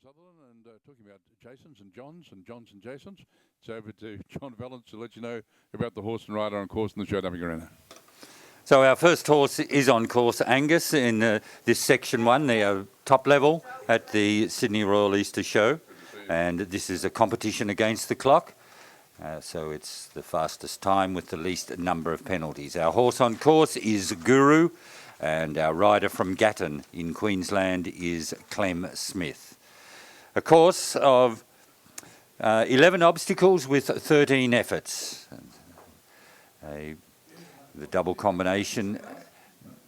Sutherland, and talking about Jasons and Johns and Johns and Jasons. It's over to John Valence to let you know about the horse and rider on course in the show dumping arena. So our first horse is on course, Angus, in this section one, the top level at the Sydney Royal Easter Show. And this is a competition against the clock. So it's the fastest time with the least number of penalties. Our horse on course is Guru, and our rider from Gatton in Queensland is Clem Smith. A course of 11 obstacles with 13 efforts. The double combination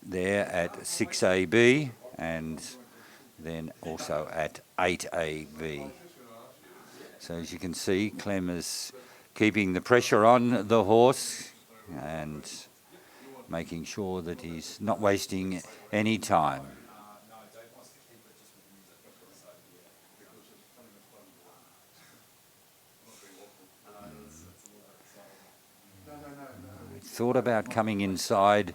there at 6AB and then also at 8AB. So as you can see, Clem is keeping the pressure on the horse and making sure that he's not wasting any time. Thought about coming inside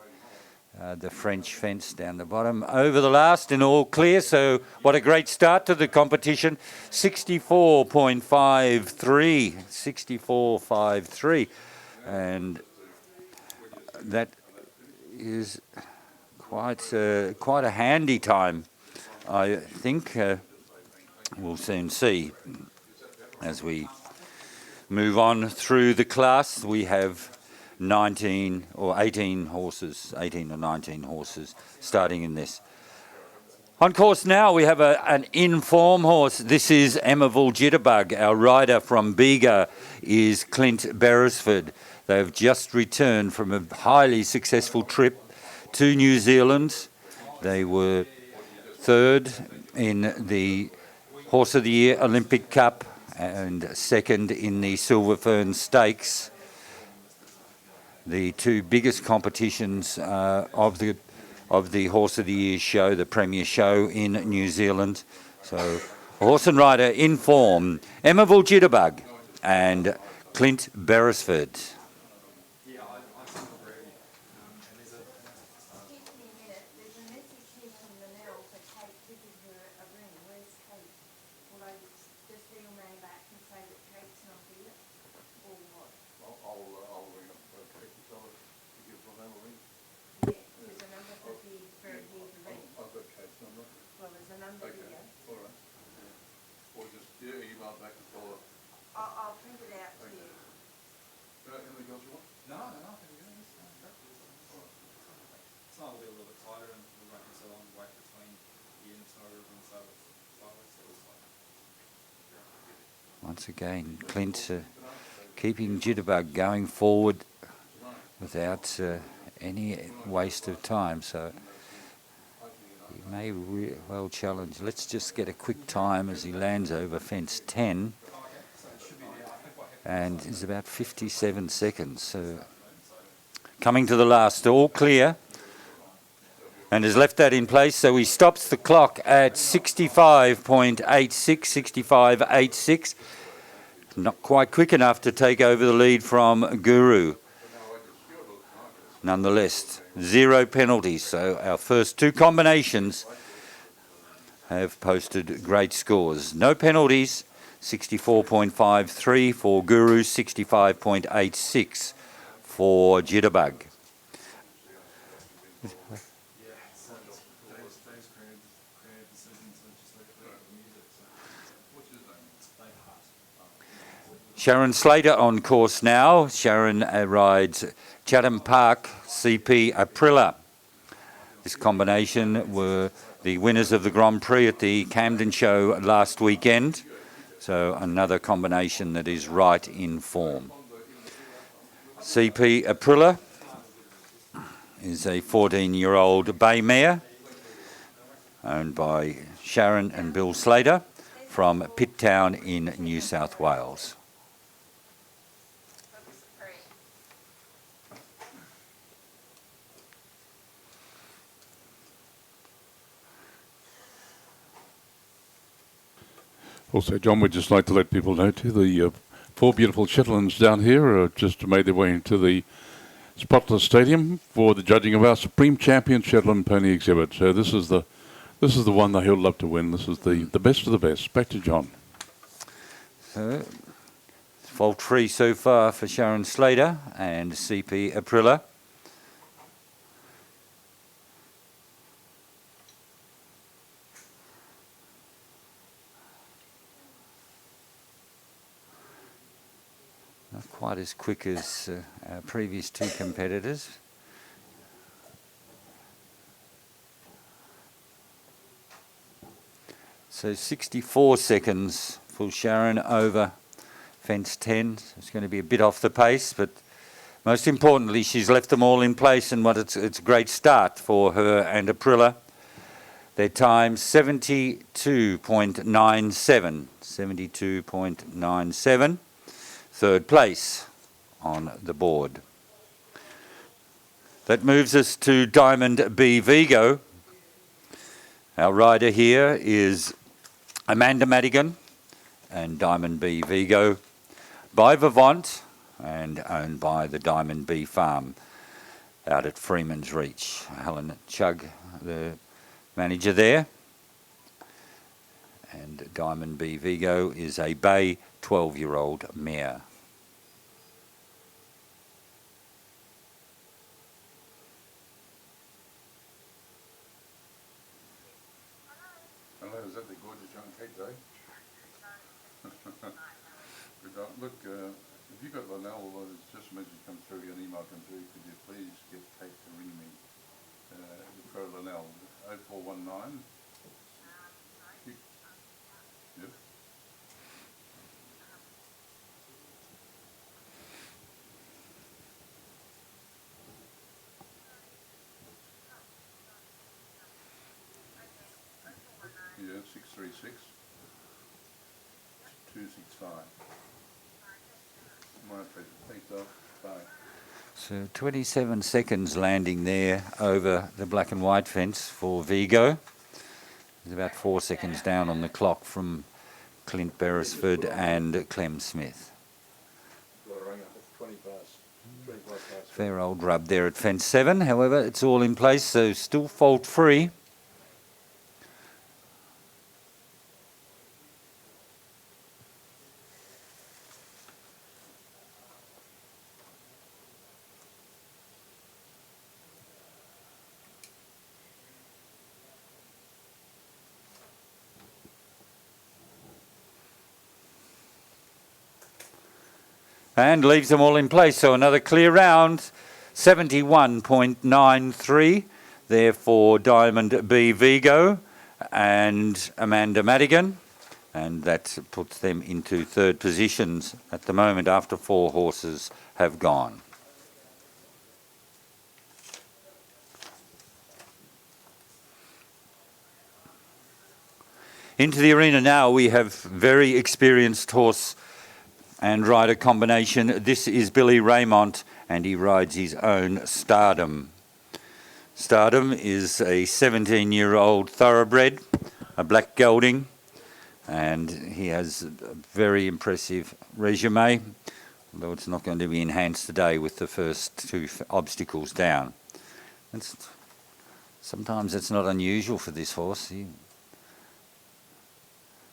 the French fence down the bottom. Over the last and all clear, so what a great start to the competition. 64.53, and that is quite a handy time, I think. We'll soon see. As we move on through the class, we have 19 or 18 horses, 18 or 19 horses starting in this. On course now, we have an in-form horse. This is Emmaville Jitterbug. Our rider from Bega is Clint Beresford. They've just returned from a highly successful trip to New Zealand. They were third in the Horse of the Year Olympic Cup and second in the Silver Fern Stakes, the two biggest competitions of the Horse of the Year show, the premier show in New Zealand. So horse and rider in form, Emmaville Jitterbug and Clint Beresford. I'll print it out to you. Anything else you want? No, I think we're doing this. It's not a little bit tighter, and we're making so long wait between the Snow River and Once again, Clint keeping Jitterbug going forward without any waste of time, so he may well challenge. Let's just get a quick time as he lands over fence 10. And it's about 57 seconds. So coming to the last, all clear, and has left that in place. So he stops the clock at 65.86, 65.86. Not quite quick enough to take over the lead from Guru. Nonetheless, 0 penalties. So our first two combinations have posted great scores. No penalties. 64.53 for Guru, 65.86 for Jitterbug. Sharon Slater on course now. Sharon rides Chatham Park CP Aprilla. This combination were the winners of the Grand Prix at the Camden Show last weekend. So another combination that is right in form. CP Aprilla is a 14-year-old bay mare owned by Sharon and Bill Slater from Pitt Town in New South Wales. Also, John, we'd just like to let people know too, the 4 beautiful Shetlands down here just made their way into the Spotless Stadium for the judging of our Supreme Champion Shetland Pony exhibit. So this is the This is the one that he'll love to win. This is the best of the best. Back to John. So, fault free so far for Sharon Slater and CP Aprilla. Not quite as quick as our previous two competitors. So 64 seconds for Sharon over fence 10. It's going to be a bit off the pace, but most importantly, she's left them all in place, and it's a great start for her and Aprilla. Their time 72.97. 72.97. Third place on the board. That moves us to Diamond B Vigo. Our rider here is Amanda Madigan, and Diamond B Vigo by Vivant and owned by the Diamond B Farm out at Freeman's Reach. Helen Chugg, the manager there. And Diamond B Vigo is a bay 12-year-old mare. Hello, is that the gorgeous young Kate, eh? Look, if you've got Lionel, it's just a message come through, an email come through, could you please get Kate to ring me? For Lionel, 0419. Yep. Yeah, 636 265. My pleasure. Thanks, Doc. Bye. So 27 seconds landing there over the black and white fence for Vigo. There's about 4 seconds down on the clock from Clint Beresford and Clem Smith. Fair old rub there at fence 7. However, it's all in place, so still fault free. And leaves them all in place. So another clear round, 71.93 there for Diamond B Vigo and Amanda Madigan. And that puts them into third positions at the moment after 4 horses have gone. Into the arena now we have very experienced horse and rider combination. This is Billy Raymond, and he rides his own Stardom. Stardom is a 17-year-old thoroughbred, a black gelding, and he has a very impressive resume, although it's not going to be enhanced today with the first 2 obstacles down. Sometimes it's not unusual for this horse. He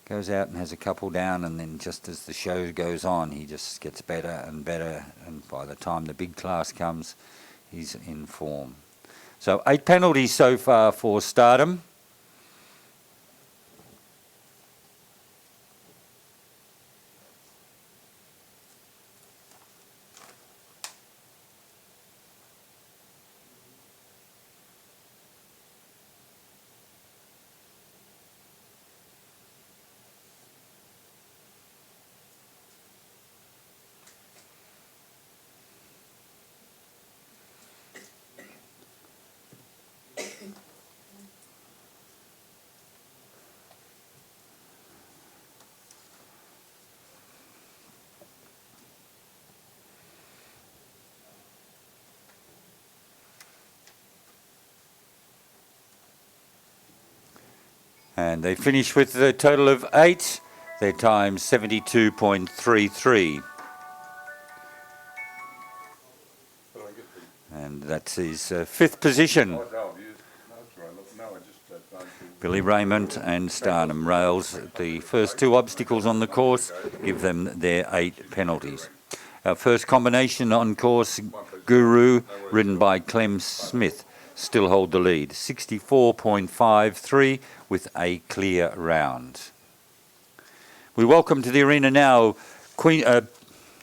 goes out and has a couple down, and then just as the show goes on, he just gets better and better, and by the time the big class comes, he's in form. So 8 penalties so far for Stardom. And they finish with a total of 8, their time 72.33. And that's his 5th position. Oh, no, that's right. Look, no, I just Billy Raymond and Starnham rails the first two obstacles on the course, give them their 8 penalties. Our first combination on course, Guru, ridden by Clem Smith, still hold the lead, 64.53 with a clear round. We welcome to the arena now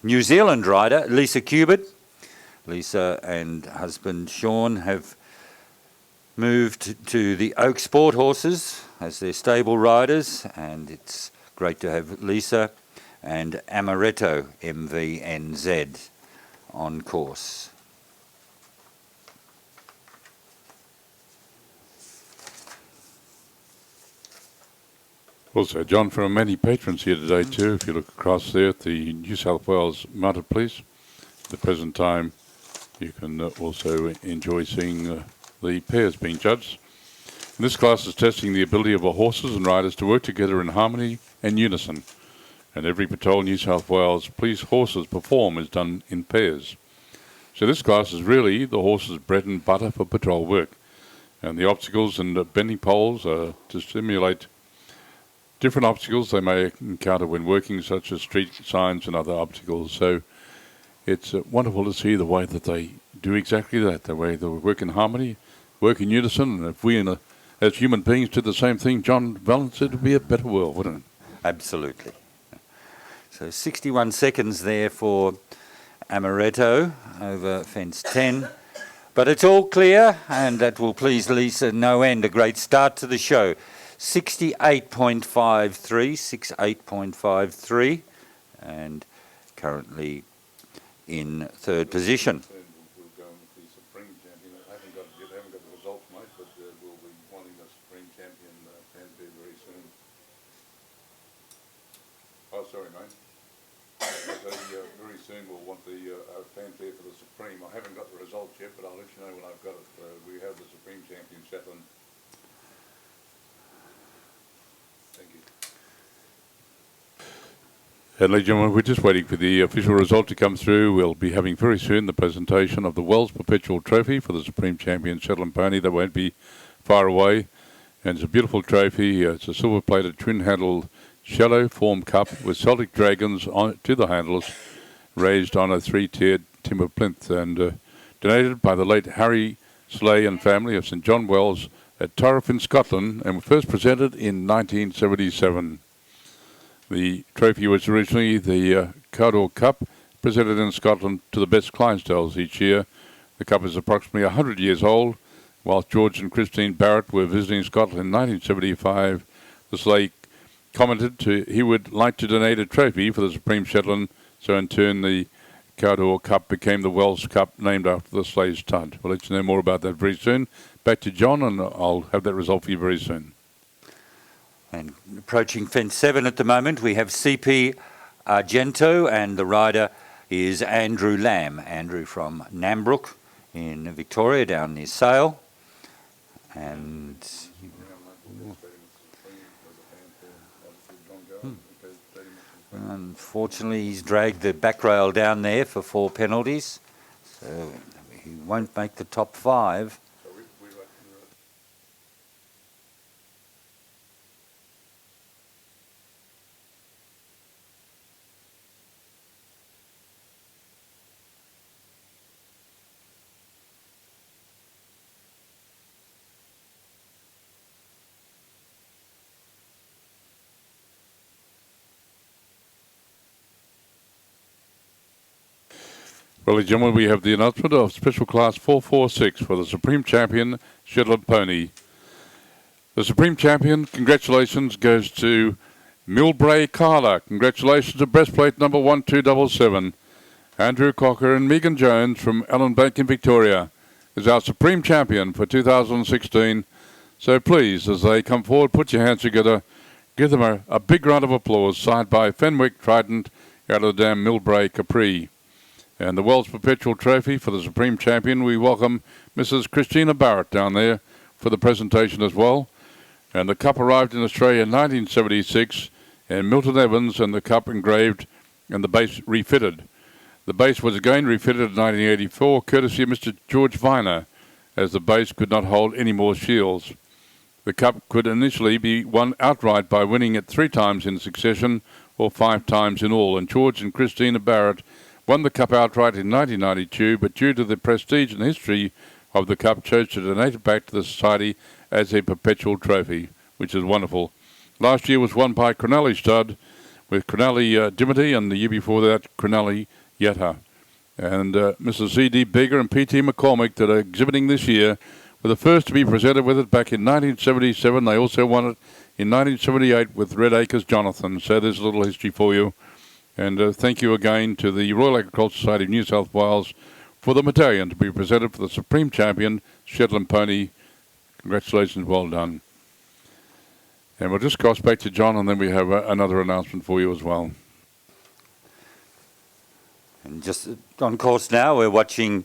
New Zealand rider Lisa Cubitt. Lisa and husband Sean have moved to the Oak Sport horses as their stable riders, and it's great to have Lisa and Amaretto MVNZ on course. Also, John, from many patrons here today too, if you look across there at the New South Wales Mounted Police, at the present time you can also enjoy seeing the pairs being judged. And this class is testing the ability of our horses and riders to work together in harmony and unison. And every Patrol New South Wales Police horses perform is done in pairs. So this class is really the horses' bread and butter for patrol work. And the obstacles and bending poles are to stimulate different obstacles they may encounter when working, such as street signs and other obstacles. So it's wonderful to see the way that they do exactly that, the way they work in harmony, work in unison. And if we as human beings did the same thing, John Valence, it would be a better world, wouldn't it? Absolutely. So 61 seconds there for Amaretto over fence 10. But it's all clear, and that will please Lisa no end. A great start to the show. 68.53, and currently in third position. We'll go with the Supreme Champion. I haven't got the results, mate, but we'll be wanting the Supreme Champion fanfare very soon. Oh, sorry, mate. Very soon we'll want the fanfare for the Supreme. I haven't got the results yet, but I'll let you know when I've got it. We have the Supreme Champion Shetland. Thank you. And ladies and gentlemen, we're just waiting for the official result to come through. We'll be having very soon the presentation of the Wells Perpetual Trophy for the Supreme Champion Shetland Pony. That won't be far away. And it's a beautiful trophy. It's a silver-plated twin-handled shallow form cup with Celtic dragons on to the handles, raised on a 3-tiered timber plinth, and donated by the late Harry Slay and family of St John Wells at Tariff in Scotland, and was first presented in 1977. The trophy was originally the Cawdor Cup, presented in Scotland to the best Clydesdales each year. The cup is approximately 100 years old. Whilst George and Christine Barrett were visiting Scotland in 1975, the Slay commented he would like to donate a trophy for the Supreme Shetland, so in turn the Cawdor Cup became the Wells Cup, named after the Slay's stud. We'll let you know more about that very soon. Back to John, and I'll have that result for you very soon. And approaching fence 7 at the moment, we have CP Argento, and the rider is Andrew Lamb. Andrew from Nambrook in Victoria, down near Sale. And unfortunately, he's dragged the back rail down there for 4 penalties, so he won't make the top 5. Well, ladies and gentlemen, we have the announcement of Special Class 446 for the Supreme Champion Shetland Pony. The Supreme Champion, congratulations, goes to Milbray Carla. Congratulations to breastplate number 1277. Andrew Cocker and Megan Jones from Allen Bank in Victoria is our Supreme Champion for 2016. So please, as they come forward, put your hands together, give them a big round of applause, signed by Fenwick Trident out of the dam Milbray Capri. And the Wells Perpetual Trophy for the Supreme Champion, we welcome Mrs. Christina Barrett down there for the presentation as well. And the cup arrived in Australia in 1976, and Milton Evans, and the cup engraved and the base refitted. The base was again refitted in 1984, courtesy of Mr. George Viner, as the base could not hold any more shields. The Cup could initially be won outright by winning it 3 times in succession or 5 times in all, and George and Christina Barrett won the Cup outright in 1992, but due to the prestige and history of the Cup, chose to donate it back to the Society as a perpetual trophy, which is wonderful. Last year was won by Cronulla Stud, with Cronulla Dimity, and the year before that, Cronulla Yetta. And Mrs. C.D. Bigger and P.T. McCormick, that are exhibiting this year, were the first to be presented with it back in 1977. They also won it in 1978 with Red Acres Jonathan. So there's a little history for you. And thank you again to the Royal Agricultural Society of New South Wales for the medallion to be presented for the Supreme Champion Shetland Pony. Congratulations, well done. And we'll just cross back to John, and then we have another announcement for you as well. And just on course now, we're watching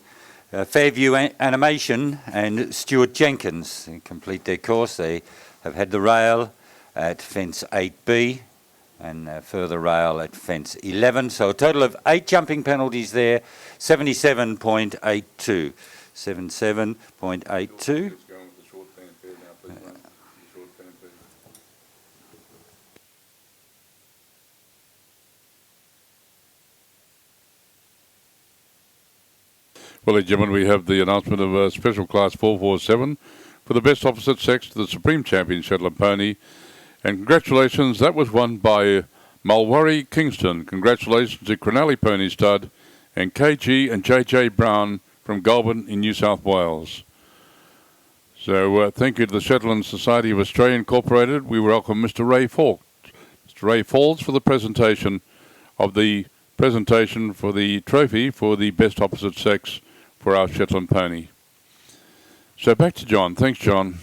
Fairview Animation and Stuart Jenkins complete their course. They have had the rail at fence 8B and further rail at fence 11. So a total of 8 jumping penalties there, 77.82. 77.82. Well, ladies and gentlemen, we have the announcement of Special Class 447 for the best opposite sex to the Supreme Champion Shetland Pony. And congratulations, that was won by Mulwarry Kingston. Congratulations to Cronulla Pony Stud and KG and JJ Brown from Goulburn in New South Wales. So thank you to the Shetland Society of Australia Incorporated. We welcome Mr. Ray Falls. Mr. Ray Falls for the presentation of the for the trophy for the best opposite sex for our Shetland pony. So back to John. Thanks, John.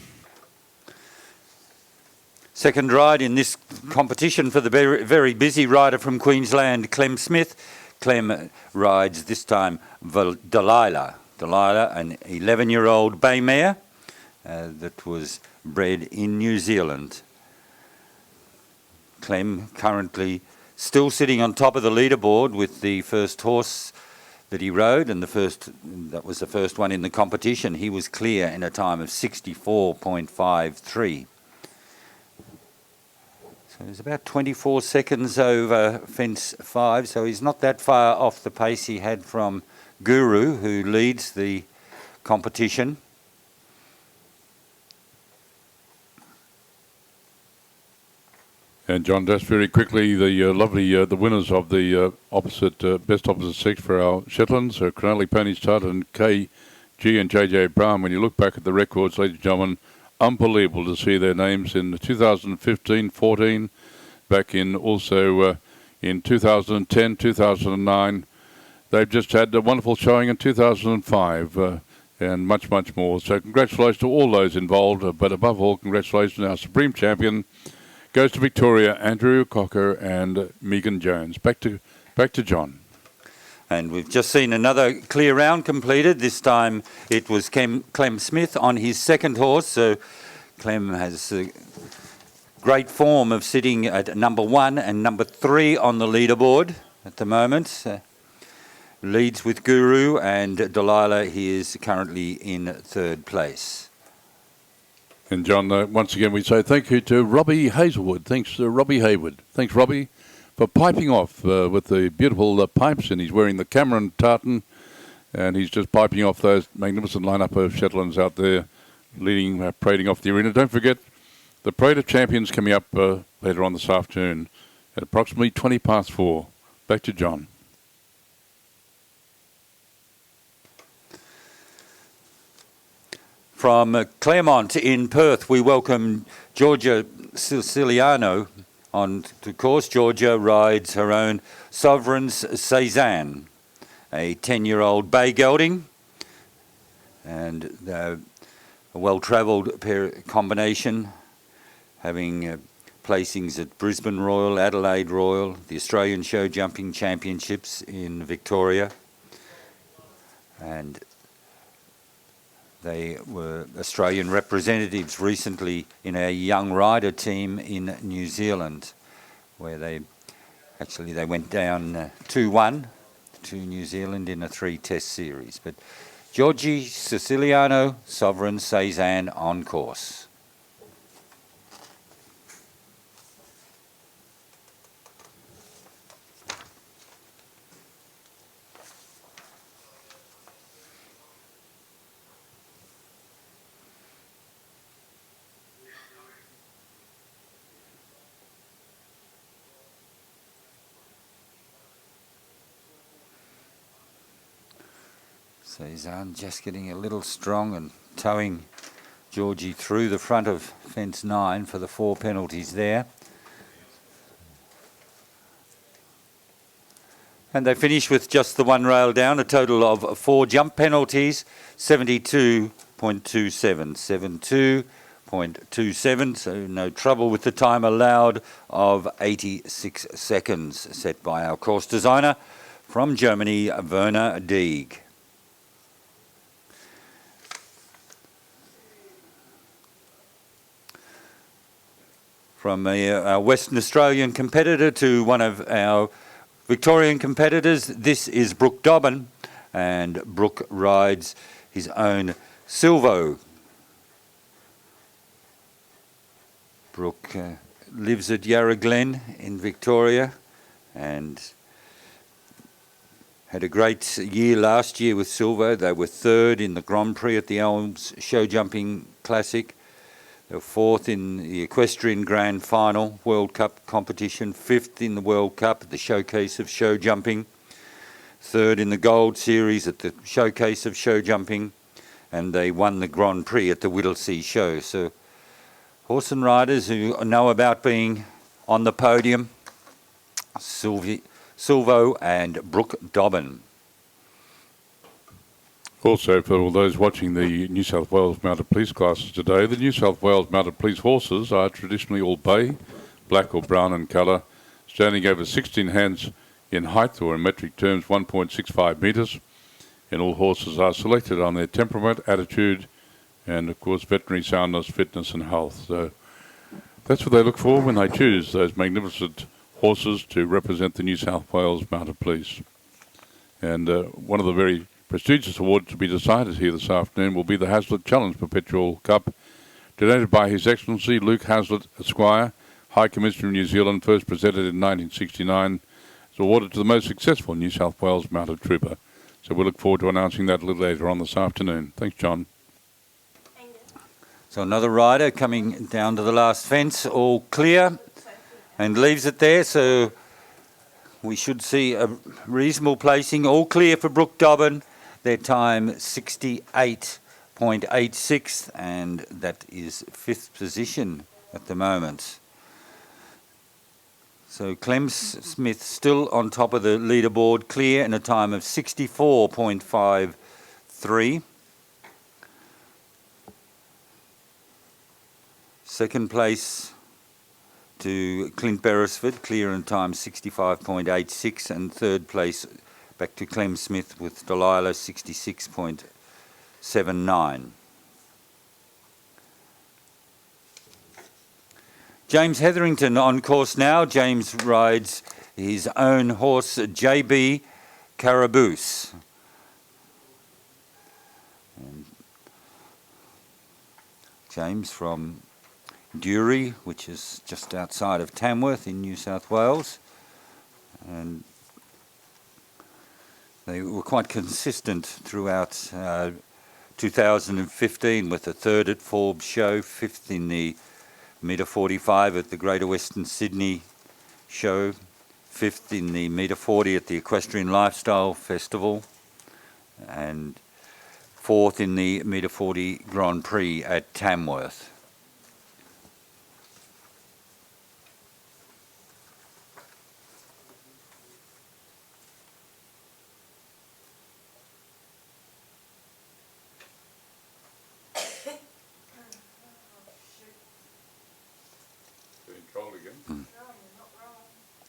Second ride in this competition for the very, very busy rider from Queensland, Clem Smith. Clem rides this time Delilah. Delilah, an 11-year-old bay mare that was bred in New Zealand. Clem currently still sitting on top of the leaderboard with the first horse that he rode, and that was the first one in the competition. He was clear in a time of 64.53. So he's about 24 seconds over fence 5, so he's not that far off the pace he had from Guru, who leads the competition. And John, just very quickly, the the winners of the best opposite sex for our Shetlands, Cronulla Pony Stud and KG and JJ Brown. When you look back at the records, ladies and gentlemen, unbelievable to see their names in 2015-14, back in also in 2010, 2009. They've just had a wonderful showing in 2005 and much, much more. So congratulations to all those involved, but above all, congratulations to our Supreme Champion. Goes to Victoria, Andrew Cocker and Megan Jones. Back to John. And we've just seen another clear round completed. This time it was Clem Smith on his second horse. So Clem has great form of sitting at number 1 and number 3 on the leaderboard at the moment. Leads with Guru, and Delilah, he is currently in 3rd place. And John, once again, we say thank you to Robbie Hazelwood. Thanks to Robbie Hayward. Thanks, Robbie, for piping off with the beautiful pipes, and he's wearing the Cameron tartan, and he's just piping off those magnificent lineup of Shetlands out there, leading, parading off the arena. Don't forget, the Parade of Champions coming up later on this afternoon at approximately 4:20. Back to John. From Claremont in Perth, we welcome Georgia Siciliano on to course. Georgia rides her own Sovereign's Cezanne, a 10-year-old bay gelding, and a well-travelled pair combination, having placings at Brisbane Royal, Adelaide Royal, the Australian Show Jumping Championships in Victoria, and they were Australian representatives recently in a young rider team in New Zealand, where they went down 2-1 to New Zealand in a 3-test series. But Georgie Siciliano, Sovereign Cezanne on course. So Zan just getting a little strong and towing Georgie through the front of fence 9 for the 4 penalties there. And they finish with just the 1 rail down, a total of 4 jump penalties, 72.27, 72.27, so no trouble with the time allowed of 86 seconds set by our course designer from Germany, Werner Deeg. From a Western Australian competitor to one of our Victorian competitors, this is Brooke Dobbin, and Brooke rides his own Silvo. Brooke lives at Yarra Glen in Victoria and had a great year last year with Silvo. They were 3rd in the Grand Prix at the Elms Show Jumping Classic. They were 4th in the Equestrian Grand Final World Cup competition, 5th in the World Cup at the Showcase of Show Jumping, 3rd in the Gold Series at the Showcase of Show Jumping, and they won the Grand Prix at the Whittlesea Show. So horse and riders who know about being on the podium, Silvo and Brooke Dobbin. Also, for all those watching the New South Wales Mounted Police classes today, the New South Wales Mounted Police horses are traditionally all bay, black or brown in colour, standing over 16 hands in height, or in metric terms 1.65 metres, and all horses are selected on their temperament, attitude, and of course veterinary soundness, fitness and health. So that's what they look for when they choose those magnificent horses to represent the New South Wales Mounted Police. And one of the very prestigious awards to be decided here this afternoon will be the Hazlitt Challenge Perpetual Cup, donated by His Excellency Luke Hazlitt, Esquire, High Commissioner of New Zealand, first presented in 1969. It's awarded to the most successful New South Wales Mounted Trooper. So we look forward to announcing that a little later on this afternoon. Thanks, John. So another rider coming down to the last fence, all clear, and leaves it there. So we should see a reasonable placing, all clear for Brooke Dobbin. Their time 68.86, and that is 5th position at the moment. So Clem Smith still on top of the leaderboard, clear in a time of 64.53. Second place to Clint Beresford, clear in time 65.86, and third place back to Clem Smith with Delilah 66.79. James Hetherington on course now. James rides his own horse, JB Caraboose. And James from Durie, which is just outside of Tamworth in New South Wales, and they were quite consistent throughout 2015 with a 3rd at Forbes Show, 5th in the metre 45 at the Greater Western Sydney Show, 5th in the metre 40 at the Equestrian Lifestyle Festival, and 4th in the metre 40 Grand Prix at Tamworth.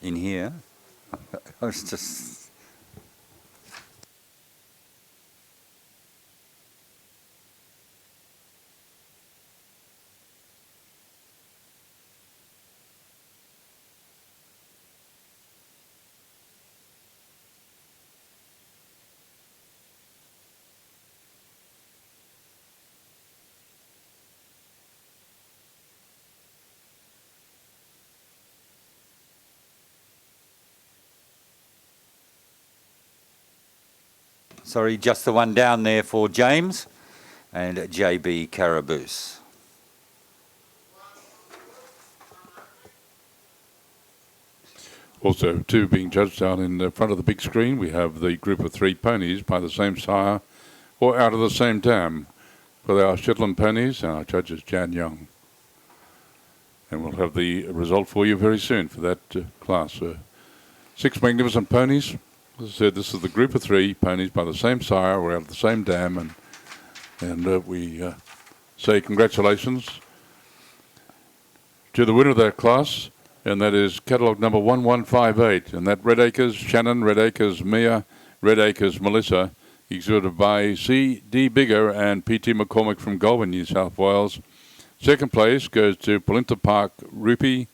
In here, I was just... Sorry, just the one down there for James and JB Caraboose. Also, 2 being judged down in front of the big screen. We have the group of 3 ponies by the same sire, or out of the same dam for our Shetland ponies, and our judge is Jan Young. And we'll have the result for you very soon for that class. 6 magnificent ponies. As I said, this is the group of 3 ponies by the same sire, or out of the same dam, and we say congratulations to the winner of that class, and that is catalogue number 1158, and that Red Acres Shannon, Red Acres Mia, Red Acres Melissa, exhibited by C.D. Bigger and P.T. McCormick from Goulburn, New South Wales. Second place goes to Belinda Park Rupee,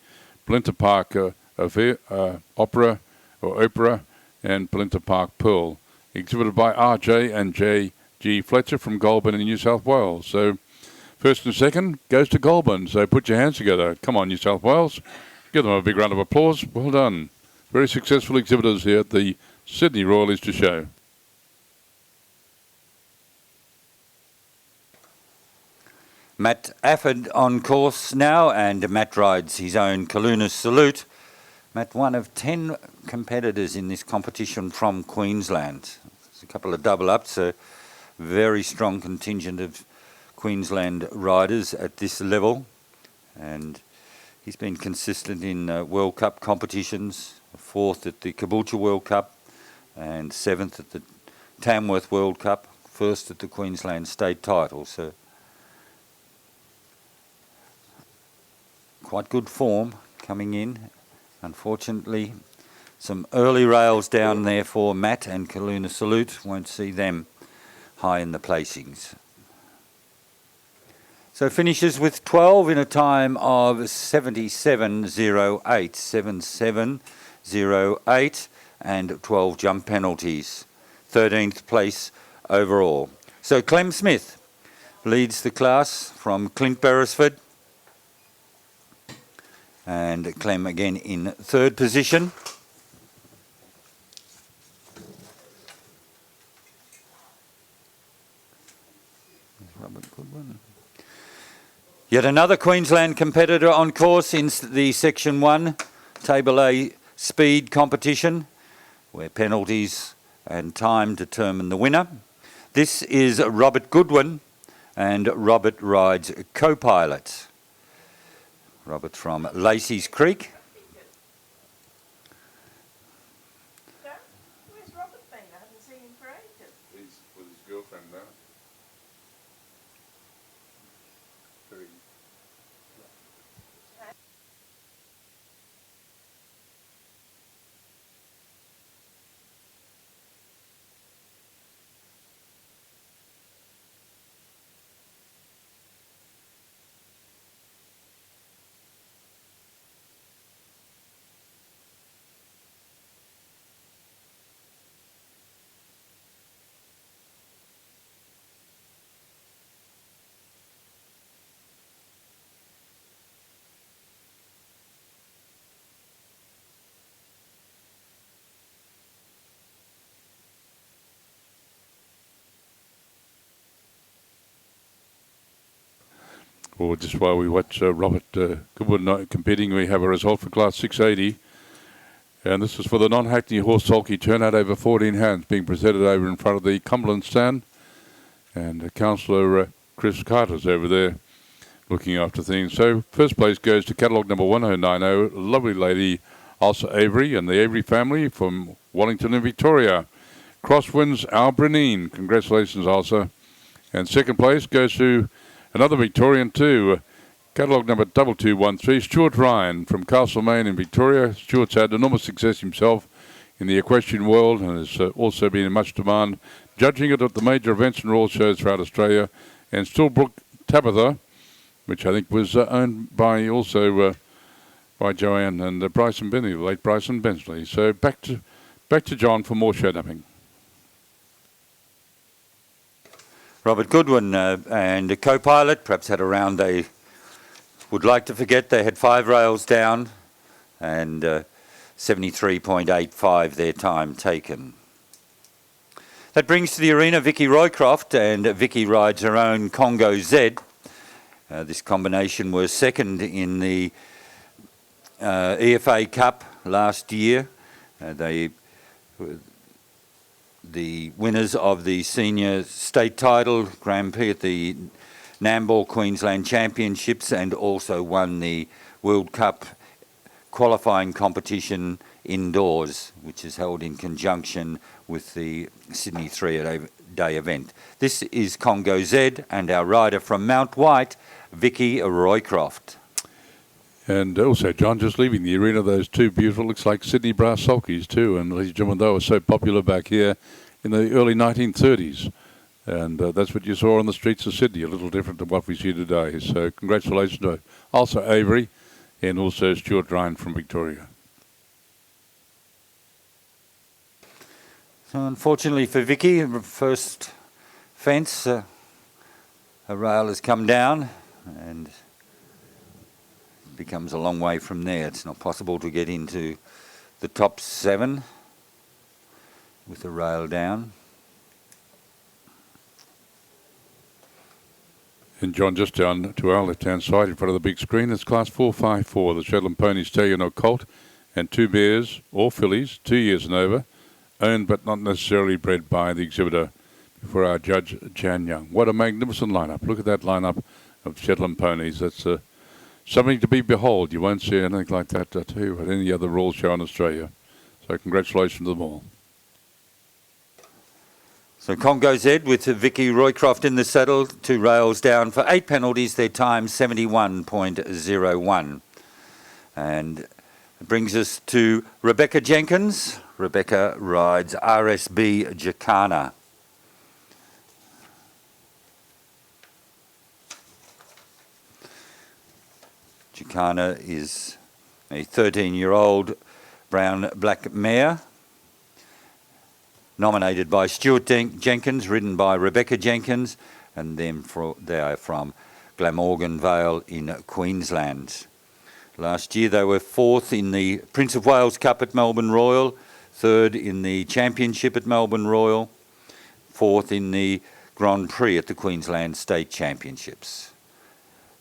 Belinda Park Opera, and Belinda Park Pearl, exhibited by R.J. and J.G. Fletcher from Goulburn in New South Wales. So first and second goes to Goulburn. So put your hands together. Come on, New South Wales. Give them a big round of applause. Well done. Very successful exhibitors here at the Sydney Royal Easter Show. Matt Afford on course now, and Matt rides his own Kaluna Salute. Matt, one of 10 competitors in this competition from Queensland. There's a couple of double-ups, a very strong contingent of Queensland riders at this level, and he's been consistent in World Cup competitions, 4th at the Caboolture World Cup and 7th at the Tamworth World Cup, 1st at the Queensland state title. So quite good form coming in. Unfortunately, some early rails down there for Matt and Kaluna Salute. Won't see them high in the placings. So finishes with 12 in a time of 77.08, 77.08, and 12 jump penalties. 13th place overall. So Clem Smith leads the class from Clint Beresford. And Clem again in 3rd position. Robert Goodwin. Yet another Queensland competitor on course in the Section 1 Table A speed competition, where penalties and time determine the winner. This is Robert Goodwin, and Robert rides Co-Pilot. Robert from Lacey's Creek. So, where's Robert been? I haven't seen him for ages. He's with his girlfriend now. Very Well, just while we watch Robert Goodwin competing, we have a result for Class 680. And this is for the non-Hackney horse sulky turnout over 14 hands, being presented over in front of the Cumberland stand. And Councillor Chris Carter's over there looking after things. So first place goes to catalogue number 1090, lovely lady Elsa Avery and the Avery family from Wellington in Victoria. Crosswinds Albrenine. Congratulations, Elsa. And second place goes to another Victorian too, catalogue number 2213, Stuart Ryan from Castlemaine in Victoria. Stuart's had enormous success himself in the equestrian world and has also been in much demand, judging it at the major events and royal shows throughout Australia. And Stillbrook Tabitha, which I think was owned by also by Joanne and Bryson Bentley, the late Bryson Bentley. So back to John for more show dumping. Robert Goodwin and a Co-Pilot perhaps had a round they would like to forget. They had 5 rails down and 73.85 their time taken. That brings to the arena Vicky Roycroft, and Vicky rides her own Congo Z. This combination was second in the EFA Cup last year. They the winners of the senior state title, Grand Prix at the Nambour Queensland Championships, and also won the World Cup qualifying competition indoors, which is held in conjunction with the Sydney 3-day event. This is Congo Z and our rider from Mount White, Vicky Roycroft. And also, John, just leaving the arena, those two beautiful, looks like Sydney brass sulkies too. And ladies and gentlemen, they were so popular back here in the early 1930s. And that's what you saw on the streets of Sydney, a little different than what we see today. So congratulations to also Avery and also Stuart Ryan from Victoria. So unfortunately for Vicky, her first fence, her rail has come down and becomes a long way from there. It's not possible to get into the top 7 with the rail down. And John, just down to our left-hand side in front of the big screen, it's Class 454, the Shetland Pony Stallion or Colt, and 2 bears or fillies, 2 years and over, owned but not necessarily bred by the exhibitor, for our judge, Jan Young. What a magnificent lineup. Look at that lineup of Shetland ponies. That's something to be behold. You won't see anything like that, I tell you, at any other Royal Show in Australia. So congratulations to them all. So Congo Z with Vicky Roycroft in the saddle, 2 rails down for 8 penalties, their time 71.01. And it brings us to Rebecca Jenkins. Rebecca rides RSB Jacana. Jacana is a 13-year-old brown-black mare, nominated by Stuart Jenkins, ridden by Rebecca Jenkins, and then they are from Glamorgan Vale in Queensland. Last year they were 4th in the Prince of Wales Cup at Melbourne Royal, 3rd in the Championship at Melbourne Royal, 4th in the Grand Prix at the Queensland State Championships.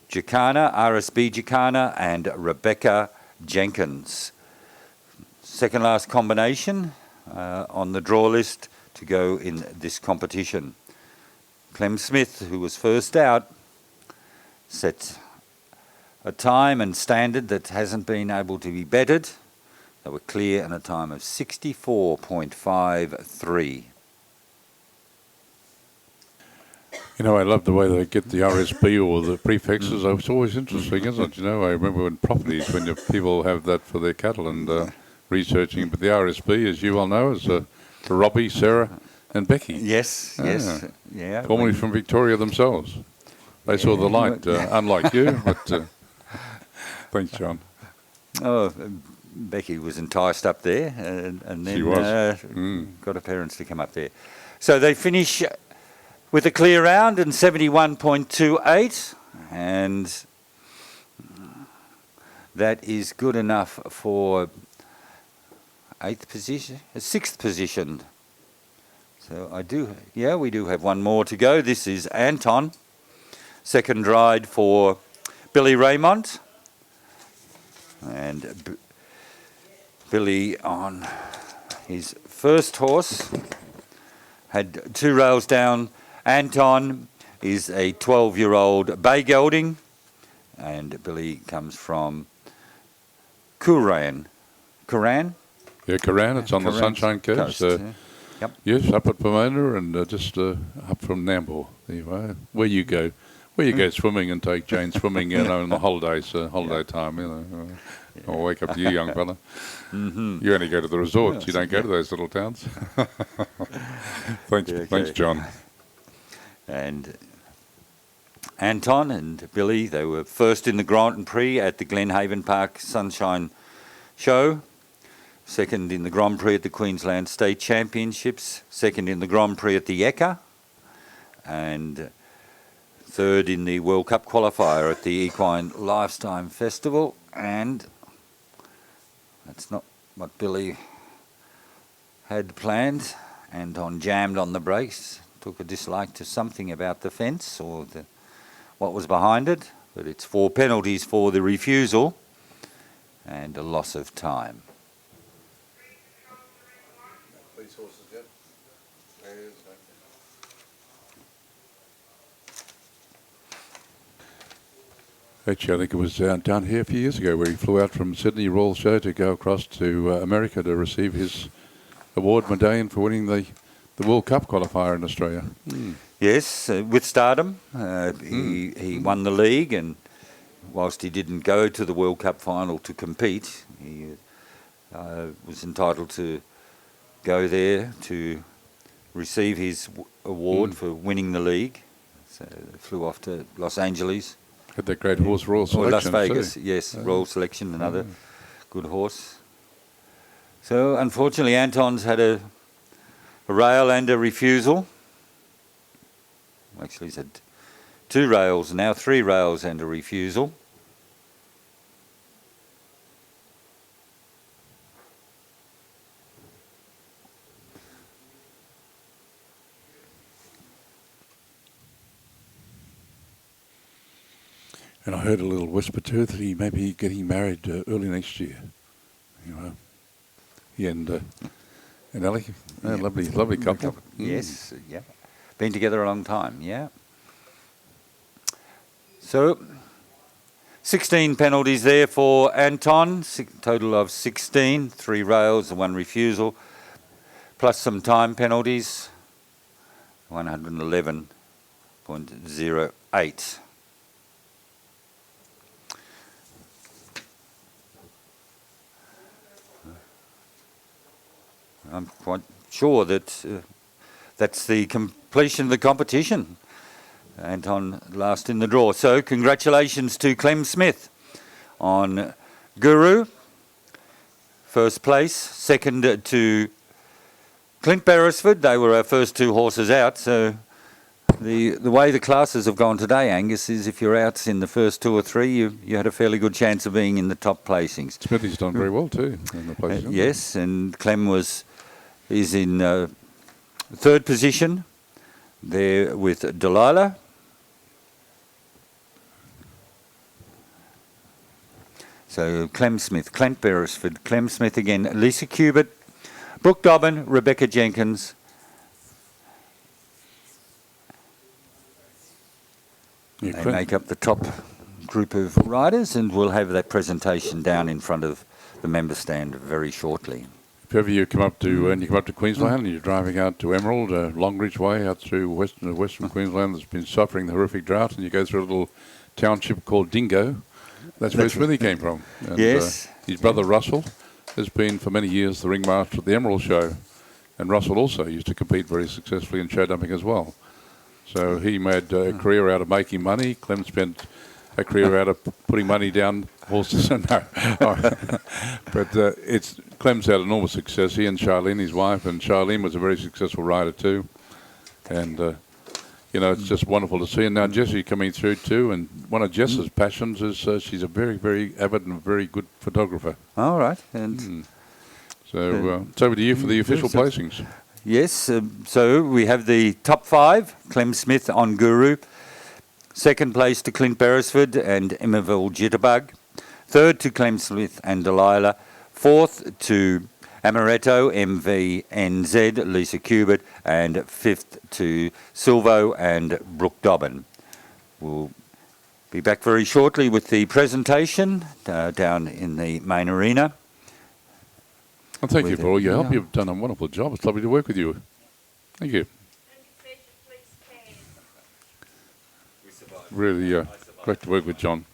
Jacana, RSB Jacana, and Rebecca Jenkins. Second last combination on the draw list to go in this competition. Clem Smith, who was first out, set a time and standard that hasn't been able to be bettered. They were clear in a time of 64.53. You know, I love the way they get the RSB or the prefixes. It's always interesting, isn't it? You know, I remember when properties, when people have that for their cattle and researching. But the RSB, as you well know, is for Robbie, Sarah and Becky. Yes, yes. Yeah. Formerly from Victoria themselves. They saw the light, unlike you. But thanks, John. Oh, Becky was enticed up there and then She was. got her parents to come up there. So they finish with a clear round and 71.28, and that is good enough for 8th position, 6th position. So we do have one more to go. This is Anton, second ride for Billy Raymond, and Billy on his first horse had 2 rails down. Anton is a 12-year-old bay gelding, and Billy comes from Kuran. Yeah, Karan, it's on the Sunshine Coast. Yep. Yes, up at Pomona and just up from Nambour. Anyway, where you go swimming and take Jane swimming, you know, in the holidays, holiday time, you know. I'll wake up to you, young fella. Mm-hmm. You only go to the resorts. You don't go to those little towns. Thanks, John. And Anton and Billy, they were first in the Grand Prix at the Glenhaven Park Sunshine Show, second in the Grand Prix at the Queensland State Championships, second in the Grand Prix at the Ekka, and third in the World Cup qualifier at the Equine Lifetime Festival. And that's not what Billy had planned. Anton jammed on the brakes, took a dislike to something about the fence or what was behind it, but it's 4 penalties for the refusal and a loss of time. Actually, I think it was down here a few years ago where he flew out from Sydney Royal Show to go across to America to receive his award medallion for winning the World Cup qualifier in Australia. Yes, with Stardom. He won the league, and whilst he didn't go to the World Cup final to compete, he was entitled to go there to receive his award for winning the league. So flew off to Los Angeles. Had that great horse, Royal Or Selection. Las Vegas, too. yes, Royal Selection, another good horse. So unfortunately, Anton's had a rail and a refusal. Actually, he's had 2 rails now, 3 rails and a refusal. And I heard a little whisper too that he may be getting married early next year. You know, he and Ellie, lovely couple. Yes, yeah. Been together a long time, yeah. So, 16 penalties there for Anton, total of 16, 3 rails and 1 refusal, plus some time penalties, 111.08. I'm quite sure that that's the completion of the competition. Anton last in the draw. So congratulations to Clem Smith on Guru, first place. Second to Clint Beresford. They were our first 2 horses out. So the way the classes have gone today, Angus, is if you're out in the first 2 or 3, you had a fairly good chance of being in the top placings. Smithy's done very well too in the placing. Yes, and Clem is in 3rd position there with Delilah. So Clem Smith, Clint Beresford, Clem Smith again, Lisa Cubitt, Brooke Dobbin, Rebecca Jenkins. Yeah, They Clint- make up the top group of riders, and we'll have that presentation down in front of the member stand very shortly. If ever you come up to Queensland and you're driving out to Emerald, Longreach Way, out through western Queensland that's been suffering the horrific drought, and you go through a little township called Dingo, that's where Smithy came from. And, Yes. His brother Russell has been for many years the ringmaster at the Emerald Show, and Russell also used to compete very successfully in show dumping as well. So he made a career out of making money. Clem spent a career out of putting money down horses. No. But Clem's had enormous success. He and Charlene, his wife, and Charlene was a very successful rider too. And, it's just wonderful to see. And now Jessie coming through too. And one of Jess's passions is she's a very, very avid and very good photographer. All right. And So it's over to you for the official placings. yes, so we have the top 5, Clem Smith on Guru. 2nd place to Clint Beresford and Emmaville Jitterbug. 3rd to Clem Smith and Delilah. 4th to Amaretto, MVNZ, Lisa Cubitt. And 5th to Silvo and Brooke Dobbin. We'll be back very shortly with the presentation down in the main arena. Well, thank you With for all your help. yeah. You've done a wonderful job. It's lovely to work with you. Thank you. Really great to work with John.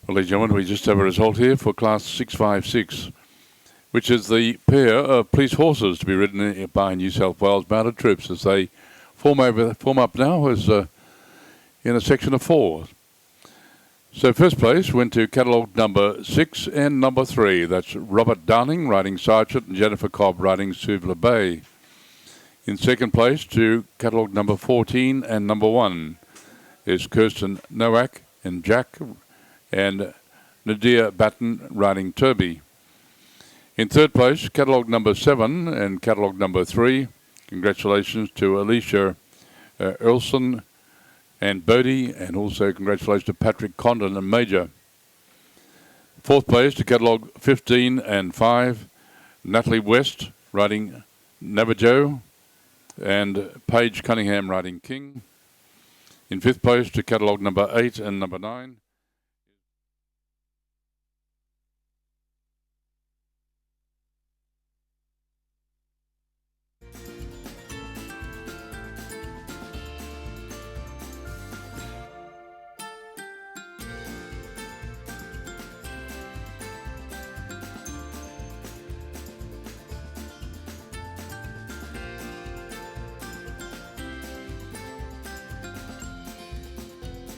Well, ladies and gentlemen, we just have a result here for Class 656, which is the pair of police horses to be ridden by New South Wales Mounted Troops as they form up now as in a section of 4. So first place went to catalogue number 6 and number 3. That's Robert Downing riding Sergeant and Jennifer Cobb riding Suvla Bay. In second place to catalogue number 14 and number 1 is Kirsten Nowak and Jack and Nadir Batten riding Turby. In third place, catalogue number 7 and catalogue number 3. Congratulations to Alicia Earlson and Bodie, and also congratulations to Patrick Condon and Major. Fourth place to catalogue 15 and 5. Natalie West riding Navajo and Paige Cunningham riding King. In fifth place to catalogue number 8 and number 9.